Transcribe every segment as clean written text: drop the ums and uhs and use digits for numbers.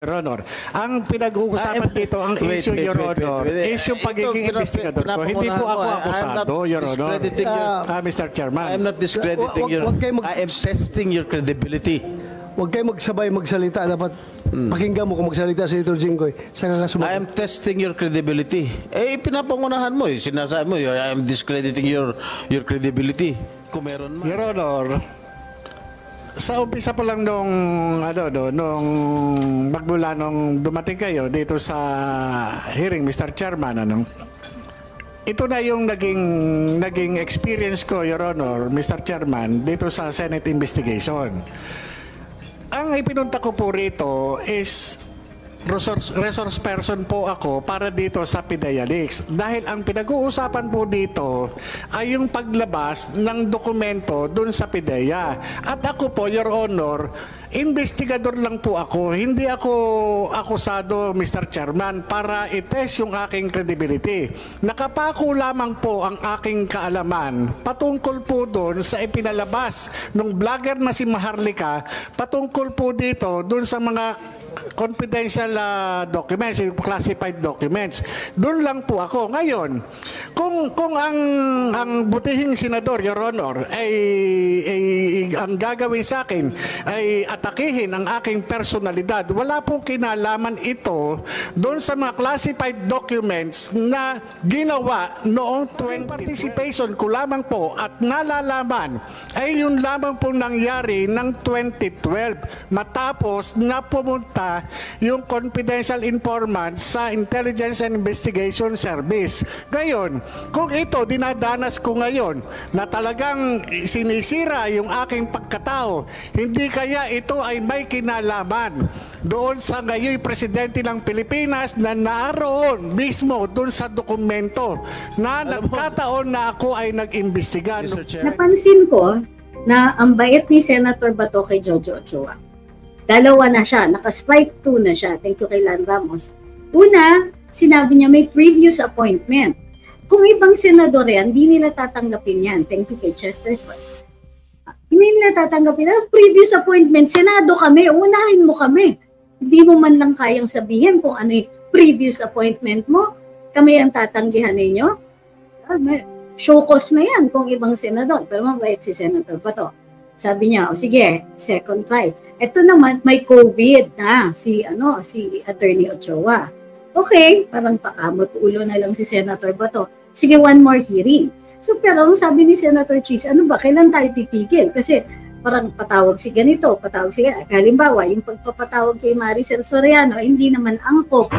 Your Honor, ang pinag-uusapan dito, ang issue, Your Honor, is yung pagiging investigador ko. Hindi po ako akusado, Your Honor. Mr. Chairman. I am not discrediting your... I am testing your credibility. Huwag kayo magsabay magsalita. Dapat pakinggan mo kung magsalita si Senator Jinggoy. I am testing your credibility. Pinapangunahan mo. Sinasabi mo, I am discrediting your credibility. Kung meron man. Your Honor, sa umpisa pa lang nung magmula nung dumating kayo dito sa hearing, Mr. Chairman, ito na yung naging experience ko, Your Honor, Mr. Chairman, dito sa Senate investigation. Ang ipinunta ko po rito is resource person po ako para dito sa PIDEA Leaks. Dahil ang pinag-uusapan po dito ay yung paglabas ng dokumento dun sa PIDEA. At ako po, Your Honor, investigador lang po ako. Hindi ako akusado, Mr. Chairman, para i-test yung aking credibility. Nakapako lamang po ang aking kaalaman patungkol po dun sa ipinalabas ng vlogger na si Maharlika, patungkol po dito dun sa mga confidential documents, classified documents. Doon lang po ako. Ngayon, kung ang butihing senador, Your Honor, ay ang gagawin sa akin ay atakihin ang aking personalidad, wala pong kinalaman ito doon sa mga classified documents na ginawa noong 20 participation ko lamang po at nalalaman ay yun lamang po nangyari ng 2012 matapos na pumunta yung confidential informant sa Intelligence and Investigation Service. Ngayon, kung ito dinadanas ko ngayon na talagang sinisira yung aking pagkatao, hindi kaya ito ay may kinalaman doon sa ngayon presidente ng Pilipinas na naroon mismo doon sa dokumento na nagkataon na ako ay nag-imbestiga. Napansin ko na ang bait ni Senator Bato kay Jojo Ochoa. Dalawa na siya, naka-strike 2 na siya. Thank you kay Lan Ramos. Una, sinabi niya may previous appointment. Kung ibang senador yan, hindi nila tatanggapin yan. Thank you kay Chester. Hindi nila tatanggapin. Ang previous appointment, Senado kami, unahin mo kami. Hindi mo man lang kayang sabihin kung ano yung previous appointment mo. Kami ang tatanggihan ninyo. Show cause na yan kung ibang senador. Pero mabait si Senator Bato. Sabi niya, sige, second try. Ito naman, may COVID na si Attorney Ochoa. Okay, parang pakamot ulo na lang si Senator Bato. Sige, one more hearing. So, pero ang sabi ni Senator Cheese, ano ba, kailan tayo titigil? Kasi parang patawag si ganito, patawag si ganito. Halimbawa, yung pagpapatawag kay Maricel Soriano, hindi naman angkop.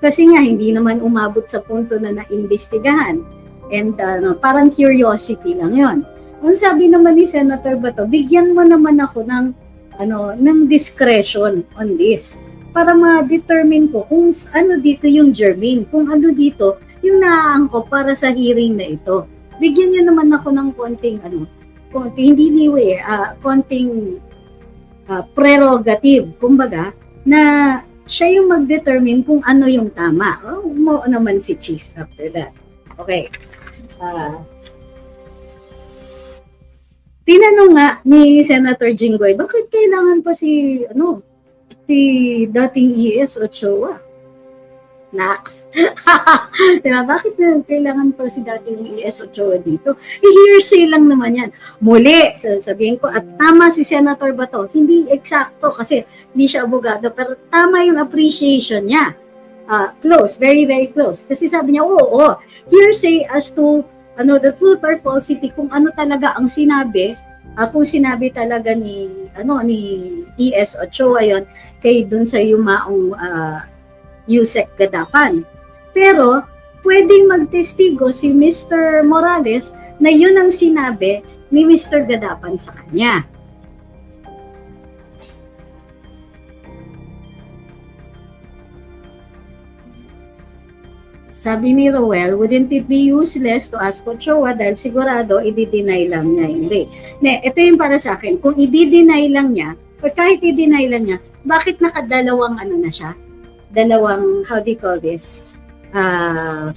Kasi nga, hindi naman umabot sa punto na naimbestigahan. And parang curiosity lang yon. Ang sabi naman ni Senator Bato, bigyan mo naman ako ng discretion on this para ma-determine ko kung ano dito yung germane, kung ano dito yung naaangkop para sa hearing na ito. Bigyan niyo naman ako ng konting prerogative, kumbaga, na siya yung mag-determine kung ano yung tama. Mo naman si Cheese after that. Okay. Tinanong nga ni Senator Jinggoy, bakit kailangan pa si dating ES Ochoa? Nax. Diba? Bakit kailangan pa si dating ES Ochoa dito? I-hearsay lang naman yan. Muli, sabihin ko, at tama si Senator Bato, hindi eksakto kasi hindi siya abogado, pero tama yung appreciation niya. Close, very, very close. Kasi sabi niya, hearsay as to the truth or falsity, kung ano talaga ang sinabi, kung sinabi talaga ni ES Ochoa yon kay dun sa yumaong Yusek Gadapan. Pero pwedeng magtestigo si Mr. Morales na yun ang sinabi ni Mr. Gadapan sa kanya. Sabi ni Roel, wouldn't it be useless to ask Ochoa dahil sigurado i-deny lang niya yung rape? Ito yung para sa akin. Kung i-deny lang niya, o kahit i-deny lang niya, bakit nakadalawang na siya? Dalawang, how do you call this?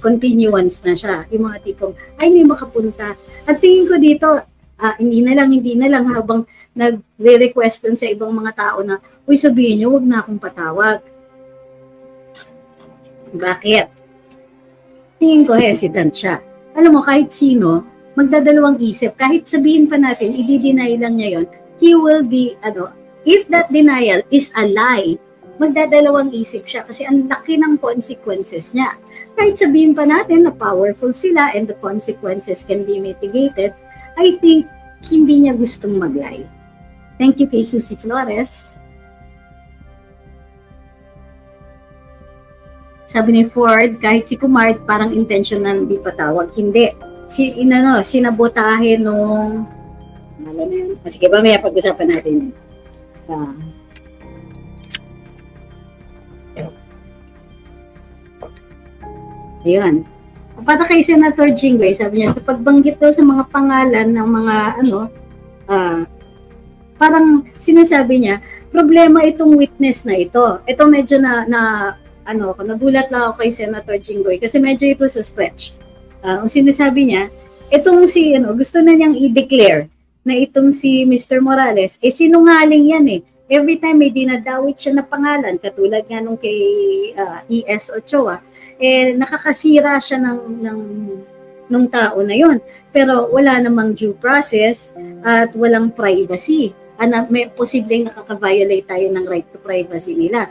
Continuance na siya. Yung mga tipong, ay, hindi makapunta. At tingin ko dito, hindi na lang habang nagre-request dun sa ibang mga tao na, uy, sabihin niyo, huwag na akong patawag. Bakit? Tingin ko hesitant siya. Alam mo, kahit sino, magdadalawang isip. Kahit sabihin pa natin, i-deny lang niya yon, he will be, if that denial is a lie, magdadalawang isip siya kasi ang laki ng consequences niya. Kahit sabihin pa natin na powerful sila and the consequences can be mitigated, I think hindi niya gustong mag-lie. Thank you kay Susie Flores. Sabi ni Ford, kahit si Kumar, parang intentional di patawag. Hindi. Sinabotahe nung... Alam mo yun. Sige, mamaya pag-usapan natin yun. Ayun. Para kay Senator Jinggoy, sabi niya, sa pagbanggit daw sa mga pangalan ng mga parang sinasabi niya, problema itong witness na ito. Ito medyo nagulat lang ako kay Senator Jinggoy kasi medyo ito sa stretch. Ang sinasabi niya, itong gusto na niyang i-declare na itong si Mr. Morales, sinungaling yan eh. Every time may dinadawit siya na pangalan, katulad nga nung kay E.S. Ochoa, nakakasira siya nung tao na yon. Pero wala namang due process at walang privacy. May posibleng nakaka-violate tayo ng right to privacy nila.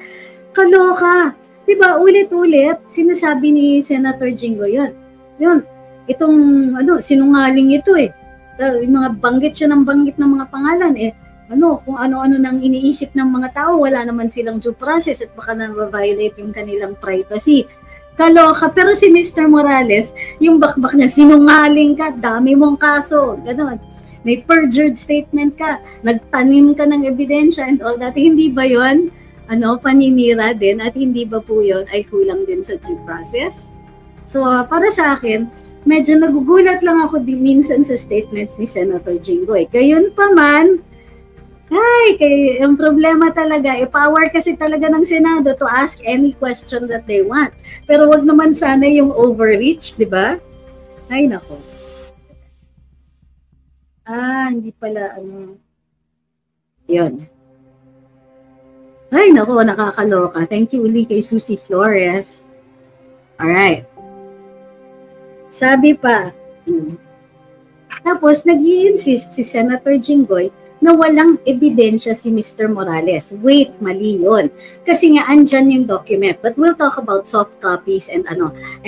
Kaloka! Diba, ulit-ulit, sinasabi ni Senator Jinggoy yun. Itong, sinungaling ito eh. Yung mga banggit siya ng mga pangalan kung ano-ano nang iniisip ng mga tao, wala naman silang due process at baka na-violate yung kanilang privacy. Kaloka. Pero si Mr. Morales, yung bakbak niya, sinungaling ka, dami mong kaso, gano'n. May perjured statement ka, nagtanim ka ng ebidensya and all that. Hindi ba yun? Paninira din at hindi ba po yun ay kulang din sa due process? So, para sa akin, medyo nagugulat lang ako minsan sa statements ni Senator Jinggoy. Gayon pa man, ang problema talaga, power kasi talaga ng Senado to ask any question that they want. Pero wag naman sana yung overreach, di ba? Ay, nako. Hindi pala, yun. Ay, nako, nakakaloka. Thank you uli kay Susie Flores. Alright. Sabi pa, tapos nag-i-insist si Senator Jinggoy na walang ebidensya si Mr. Morales. Wait, mali yun. Kasi nga, andyan yung document. But we'll talk about soft copies and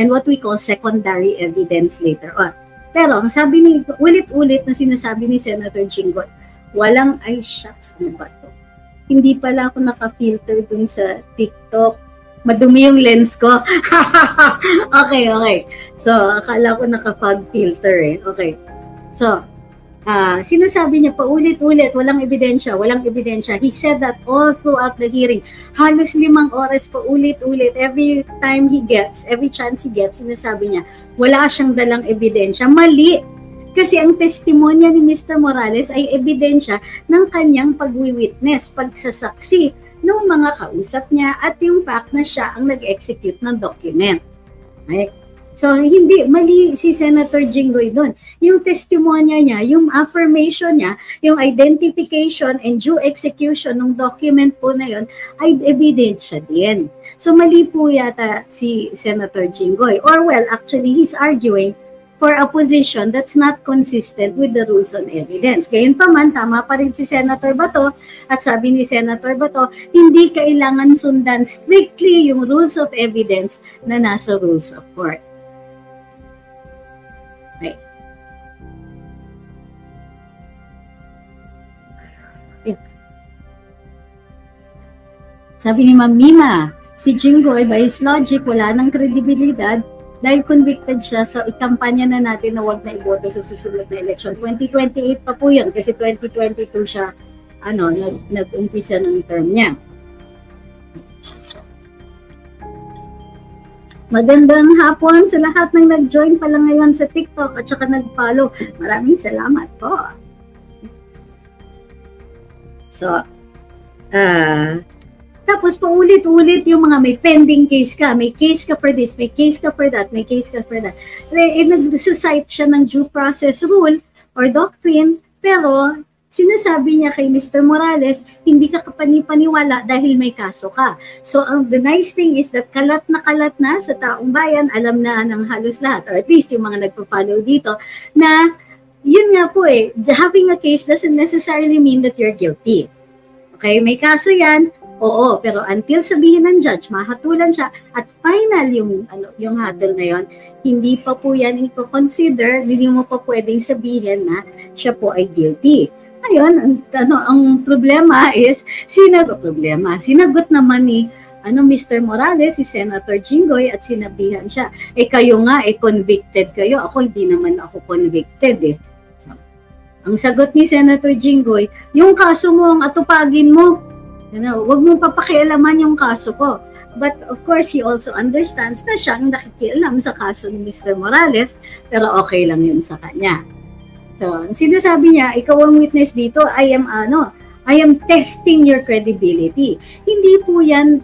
what we call secondary evidence later on. Pero, ang sabi ni, ulit-ulit na sinasabi ni Senator Jinggoy, walang, ay shucks, ano ba to? Hindi pala ako naka-filter dun sa TikTok. Madumi yung lens ko. Okay. So, akala ko naka-fog filter eh. Okay. So, sinasabi niya paulit-ulit, walang ebidensya. He said that all throughout the hearing. Halos 5 oras paulit-ulit. Every chance he gets, sinasabi niya, wala siyang dalang ebidensya. Mali! Kasi ang testimonya ni Mr. Morales ay ebidensya ng kanyang pagwi-witness, pagsasaksi ng mga kausap niya at yung fact na siya ang nag-execute ng document. Okay? So, hindi, mali si Senator Jinggoy doon. Yung testimonya niya, yung affirmation niya, yung identification and due execution ng document po na yon ay ebidensya din. So, mali po yata si Senator Jinggoy. Or well, actually, he's arguing for a position that's not consistent with the rules on evidence. Gayunpaman, tama pa rin si Senator Bato at sabi ni Senator Bato, hindi kailangan sundan strictly yung rules of evidence na nasa rules of court. Okay. Sabi ni Ma'am Mima, si Jinggoy, by his logic, wala ng kredibilidad dahil convicted siya, so ikampanya na natin na wag na iboto sa susunod na election. 2028 pa po yan kasi 2022 siya nag-umpisa ng term niya. Magandang hapon sa lahat ng nag-join pala ngayon sa TikTok at saka nag-follow. Maraming salamat po. So, tapos paulit-ulit yung mga may pending case ka, may case ka for this, may case ka for that, may case ka for that. Nag-cite siya ng due process rule or doctrine, pero Sinasabi niya kay Mr. Morales, hindi ka kapani-paniwala dahil may kaso ka. So, the nice thing is that kalat na sa taong bayan, alam na ng halos lahat, or at least yung mga nagpa-follow dito, na yun nga po having a case doesn't necessarily mean that you're guilty. Okay, may kaso yan, oo, pero until sabihin ng judge, mahatulan siya, at final yung hatol na yon, hindi pa po yan i-consider, hindi mo pa pwedeng sabihin na siya po ay guilty. Ayun, ang problema is, sinagot naman ni Mr. Morales, si Senator Jinggoy, at sinabihan siya, kayo nga, convicted kayo, ako hindi naman ako convicted So, ang sagot ni Senator Jinggoy, yung kaso mo ang atupagin mo, wag mong papakialaman yung kaso ko. But of course, he also understands na siyang nakikialam sa kaso ni Mr. Morales, pero okay lang yun sa kanya. So, sinasabi niya, ikaw ang witness dito, I am testing your credibility. Hindi po yan,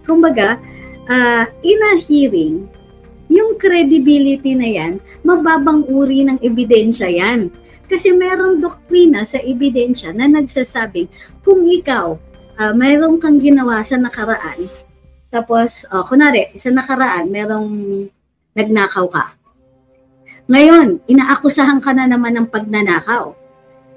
kumbaga, in a hearing, yung credibility na yan, mababang uri ng ebidensya yan. Kasi merong doktrina sa ebidensya na nagsasabing, kung ikaw, mayroong kang ginawa sa nakaraan, tapos, kunwari, sa nakaraan, merong nagnakaw ka. Ngayon, inaakusahan ka na naman ng pagnanakaw.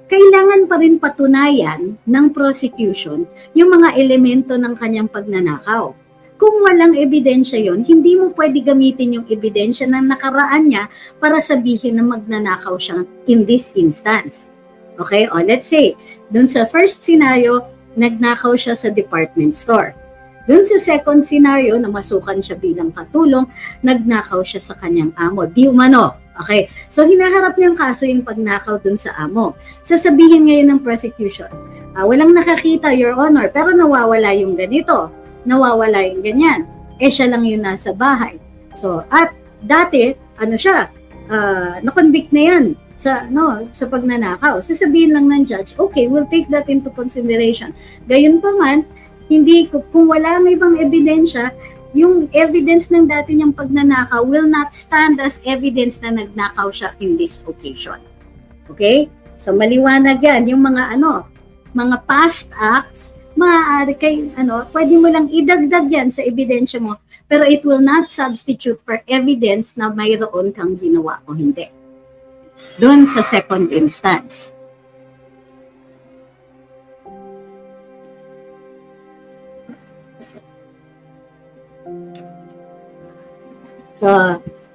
Kailangan pa rin patunayan ng prosecution yung mga elemento ng kanyang pagnanakaw. Kung walang ebidensya yon, hindi mo pwede gamitin yung ebidensya ng nakaraan niya para sabihin na magnanakaw siya in this instance. Okay? O, let's say, dun sa first scenario, nagnakaw siya sa department store. Dun sa second scenario, na masukan siya bilang katulong, nagnakaw siya sa kanyang amo. Di umano. Okay, so hinaharap niyang kaso yung pagnakaw dun sa amo. Sasabihin ngayon ng prosecution, walang nakakita, Your Honor, pero nawawala yung ganito, nawawala yung ganyan. Siya lang yung nasa bahay. So, at dati, na-convict na yan sa pagnanakaw. Sasabihin lang ng judge, okay, we'll take that into consideration. Gayun pa man, kung wala ng ibang ebidensya, yung evidence ng dati niyang pagnanakaw will not stand as evidence na nagnakaw siya in this occasion. Okay? So maliwanag yan. Yung mga past acts, maaari pwede mo lang idagdag yan sa ebidensya mo, pero it will not substitute for evidence na mayroon kang ginawa o hindi. Doon sa second instance. So,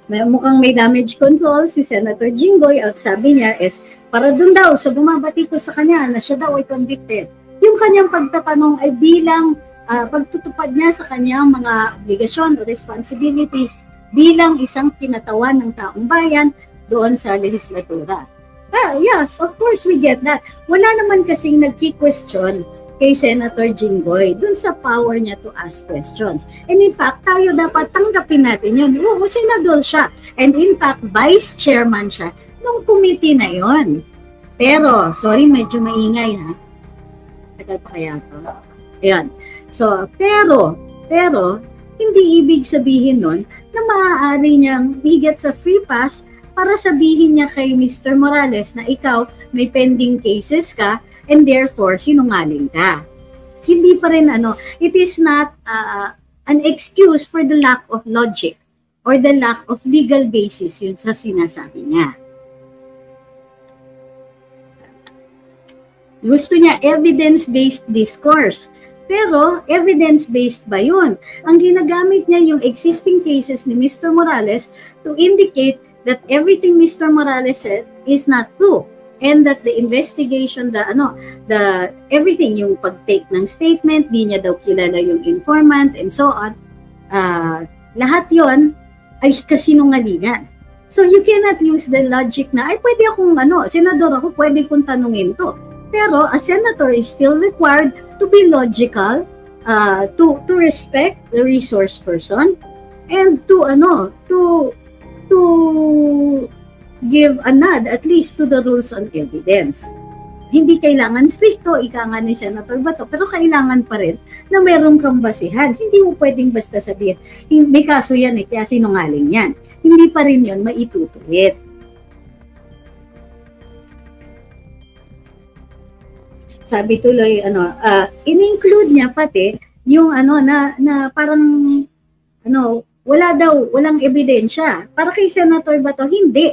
mukhang may damage control si Senator Jinggoy at sabi niya is, para dun daw, sa bumabati ko sa kanya na siya daw ay convicted. Yung kanyang pagtatanong ay bilang pagtutupad niya sa kanyang mga obligasyon o responsibilities bilang isang kinatawan ng taong bayan doon sa legislatura. Yes, of course we get that. Wala naman kasing nagki-question kay Senator Jinggoy dun sa power niya to ask questions. And in fact, tayo dapat tanggapin natin yun. Senador siya. And in fact, vice chairman siya nung committee na yon. Pero, sorry, medyo maingay ha. Tagal pa kaya to. Ayan. So, pero, hindi ibig sabihin nun na maaari niyang he gets a free pass para sabihin niya kay Mr. Morales na ikaw may pending cases ka and therefore, sinungaling ka. Hindi pa rin it is not an excuse for the lack of logic or the lack of legal basis yun sa sinasabi niya. Gusto niya evidence-based discourse. Pero, evidence-based ba yun? Ang ginagamit niya yung existing cases ni Mr. Morales to indicate that everything Mr. Morales said is not true. And that the investigation, everything, yung pag-take ng statement, di niya daw kilala yung informant, and so on, lahat yon ay kasinungalingan. So, you cannot use the logic na, pwede akong, senador ako, pwede kong tanungin to. Pero, a senator is still required to be logical, to respect the resource person, and to give a nod at least to the rules on evidence. Hindi kailangan stricto, ika nga ni Senator Bato, pero kailangan pa rin na meron kang basihan. Hindi mo pwedeng basta sabihin, may kaso yan kaya sinungaling yan. Hindi pa rin yun maitutuwid. sabi tuloy, in-include niya pati yung na parang, walang ebidensya. Para kay Senator Bato, hindi.